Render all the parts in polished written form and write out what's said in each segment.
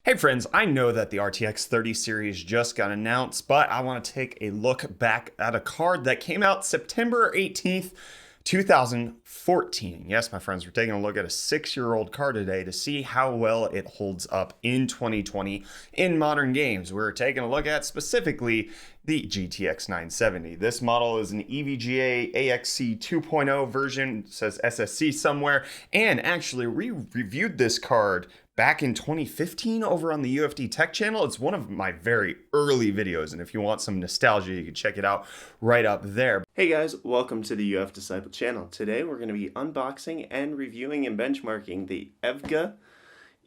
Hey friends, I know that the RTX 30 series just got announced, but I want to take a look back at a card that came out September 18th, 2014. Yes, my friends, we're taking a look at a 6-year-old card today to see how well it holds up in 2020 in modern games. We're taking a look at specifically the GTX 970. This model is an EVGA AXC 2.0 version, it says SSC somewhere, and actually we reviewed this card back in 2015 over on the UFD Tech channel. It's one of my very early videos, and if you want some nostalgia, you can check it out right up there. Hey guys, welcome to the UF Disciple channel. Today we're going to be unboxing and reviewing and benchmarking the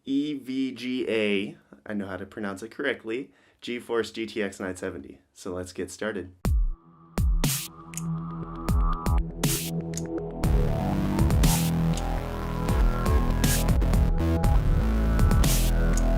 EVGA, I know how to pronounce it correctly, GeForce GTX 970. So let's get started.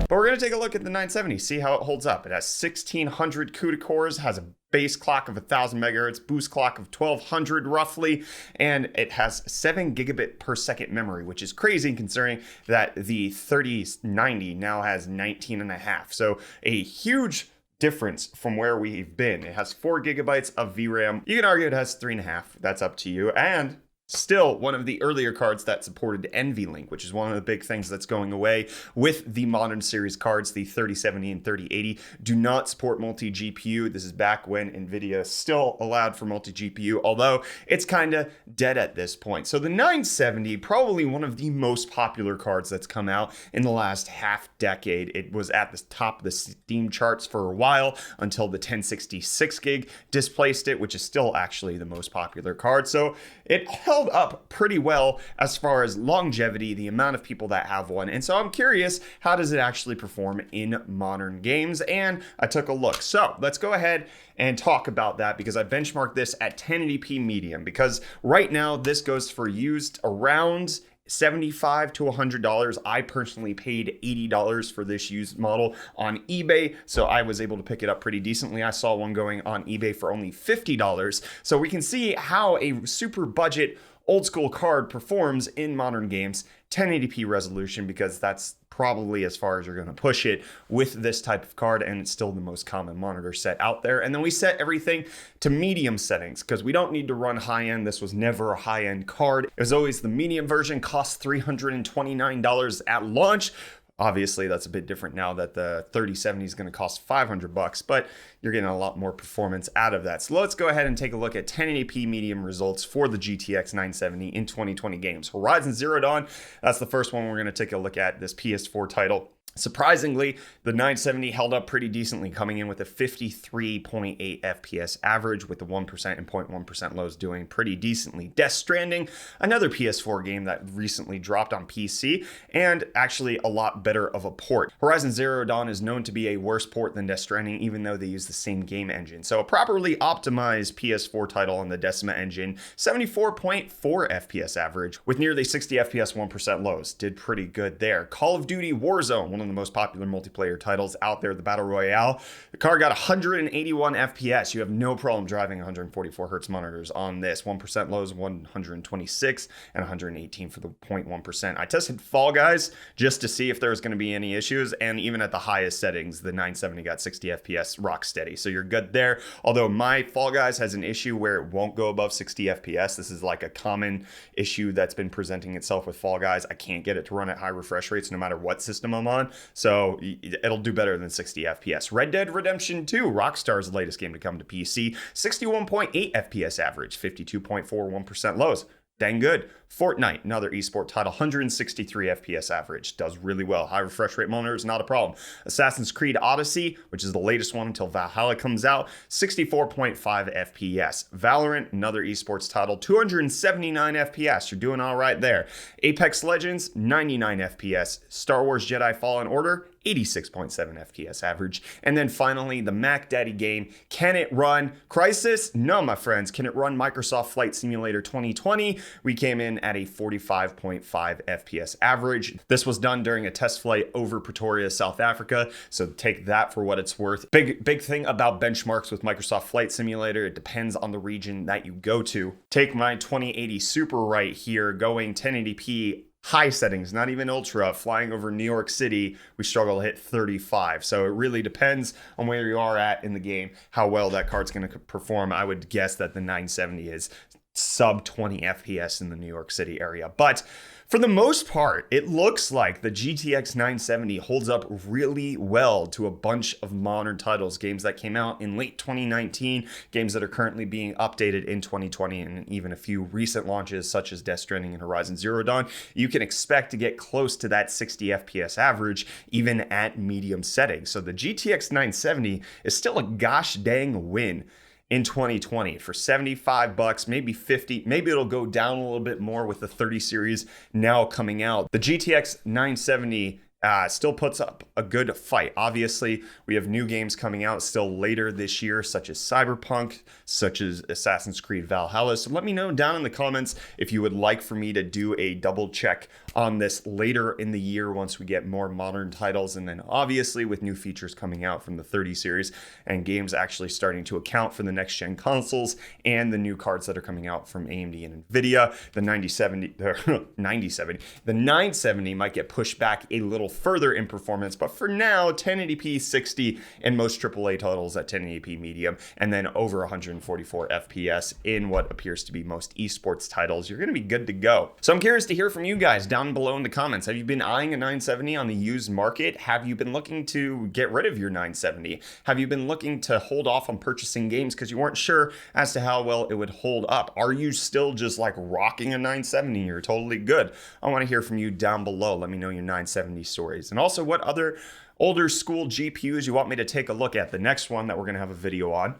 But we're going to take a look at the 970, see how it holds up. It has 1600 CUDA cores, has a base clock of 1000 megahertz, boost clock of 1200 roughly, and it has 7 gigabit per second memory, which is crazy considering that the 3090 now has 19 and a half. So a huge difference from where we've been. It has 4 gigabytes of VRAM. You can argue it has 3.5. That's up to you. And still one of the earlier cards that supported NVLink, which is one of the big things that's going away with the modern series cards. The 3070 and 3080 do not support multi-GPU. This is back when NVIDIA still allowed for multi-GPU, although it's kind of dead at this point. So the 970, probably one of the most popular cards that's come out in the last half decade. It was at the top of the Steam charts for a while until the 1066 gig displaced it, which is still actually the most popular card. So it held up pretty well as far as longevity, the amount of people that have one. And so I'm curious, how does it actually perform in modern games? And I took a look. So let's go ahead and talk about that, because I benchmarked this at 1080p medium, because right now this goes for used around $75 to $100. I personally paid $80 for this used model on eBay, so I was able to pick it up pretty decently. I saw one going on eBay for only $50. So we can see how a super budget old school card performs in modern games. 1080p resolution, because that's probably as far as you're going to push it with this type of card, and it's still the most common monitor set out there. And then we set everything to medium settings because we don't need to run high end. This was never a high end card. It was always the medium version, cost $329 at launch. Obviously, that's a bit different now that the 3070 is going to cost $500, but you're getting a lot more performance out of that. So let's go ahead and take a look at 1080p medium results for the GTX 970 in 2020 games. Horizon Zero Dawn, that's the first one we're going to take a look at, this PS4 title. Surprisingly, the 970 held up pretty decently, coming in with a 53.8 FPS average, with the 1% and 0.1% lows doing pretty decently. Death Stranding, another PS4 game that recently dropped on PC, and actually a lot better of a port. Horizon Zero Dawn is known to be a worse port than Death Stranding, even though they use the same game engine. So a properly optimized PS4 title on the Decima engine, 74.4 FPS average, with nearly 60 FPS 1% lows. Did pretty good there. Call of Duty Warzone, one of the most popular multiplayer titles out there, the Battle Royale. The card got 181 FPS. You have no problem driving 144 hertz monitors on this. 1% lows, 126, and 118 for the 0.1%. I tested Fall Guys just to see if there was going to be any issues, and even at the highest settings, the 970 got 60 FPS rock steady. So you're good there. Although my Fall Guys has an issue where it won't go above 60 FPS. This is like a common issue that's been presenting itself with Fall Guys. I can't get it to run at high refresh rates no matter what system I'm on. So it'll do better than 60 FPS. Red Dead Redemption 2, Rockstar's latest game to come to PC, 61.8 FPS average, 52.41% lows. Dang good. Fortnite, another esport title, 163 FPS average, does really well. High refresh rate monitors, not a problem. Assassin's Creed Odyssey, which is the latest one until Valhalla comes out, 64.5 FPS. Valorant, another esports title, 279 FPS. You're doing all right there. Apex Legends, 99 FPS. Star Wars Jedi Fallen Order, 86.7 FPS average. And then finally, the Mac Daddy game. Can it run Crysis? No, my friends. Can it run Microsoft Flight Simulator 2020? We came in at a 45.5 FPS average. This was done during a test flight over Pretoria, South Africa. So take that for what it's worth. Big thing about benchmarks with Microsoft Flight Simulator. It depends on the region that you go to. Take my 2080 Super right here, going 1080p high settings, not even ultra, flying over New York City, we struggle to hit 35. So it really depends on where you are at in the game, how well that card's going to perform. I would guess that the 970 is sub 20 FPS in the New York City area. But for the most part, it looks like the GTX 970 holds up really well to a bunch of modern titles, games that came out in late 2019, games that are currently being updated in 2020, and even a few recent launches such as Death Stranding and Horizon Zero Dawn. You can expect to get close to that 60 FPS average even at medium settings. So the GTX 970 is still a gosh dang win in 2020 for $75, maybe 50, maybe it'll go down a little bit more with the 30 series now coming out. The GTX 970 still puts up a good fight. Obviously, we have new games coming out still later this year, such as Cyberpunk, such as Assassin's Creed Valhalla. So let me know down in the comments if you would like for me to do a double check on this later in the year once we get more modern titles, and then obviously with new features coming out from the 30 series and games actually starting to account for the next gen consoles and the new cards that are coming out from AMD and Nvidia. The 970 might get pushed back a little further in performance, but for now 1080p 60 in most AAA titles at 1080p medium, and then over 144 FPS in what appears to be most esports titles. You're going to be good to go. So I'm curious to hear from you guys down below in the comments. Have you been eyeing a 970 on the used market? Have you been looking to get rid of your 970? Have you been looking to hold off on purchasing games because you weren't sure as to how well it would hold up? Are you still just like rocking a 970? You're totally good. I want to hear from you down below. Let me know your 970 stories. And also what other older school GPUs you want me to take a look at. The next one that we're going to have a video on.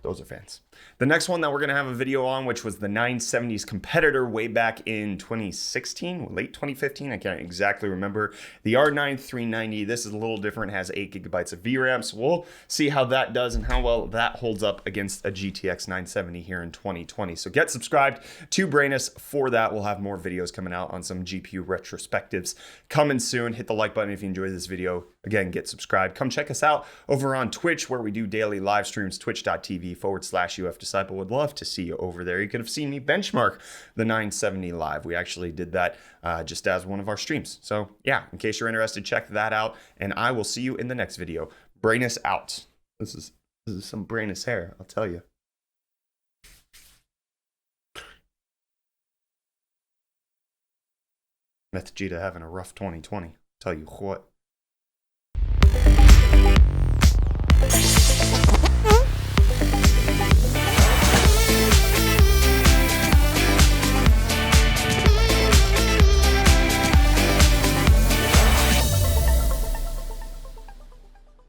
Those are fans. The next one that we're going to have a video on, which was the 970's competitor way back in 2016, late 2015, I can't exactly remember. The R9 390, this is a little different, has 8 gigabytes of VRAM, so we'll see how that does and how well that holds up against a GTX 970 here in 2020. So get subscribed to Brainus for that. We'll have more videos coming out on some GPU retrospectives coming soon. Hit the like button if you enjoyed this video. Again, get subscribed. Come check us out over on Twitch where we do daily live streams, twitch.tv/UF Disciple. Would love to see you over there. You could have seen me benchmark the 970 live. We actually did that just as one of our streams. So yeah, in case you're interested, check that out. And I will see you in the next video. Brainus out. This is some Brainus hair, I'll tell you. Meth Gita having a rough 2020. Tell you what.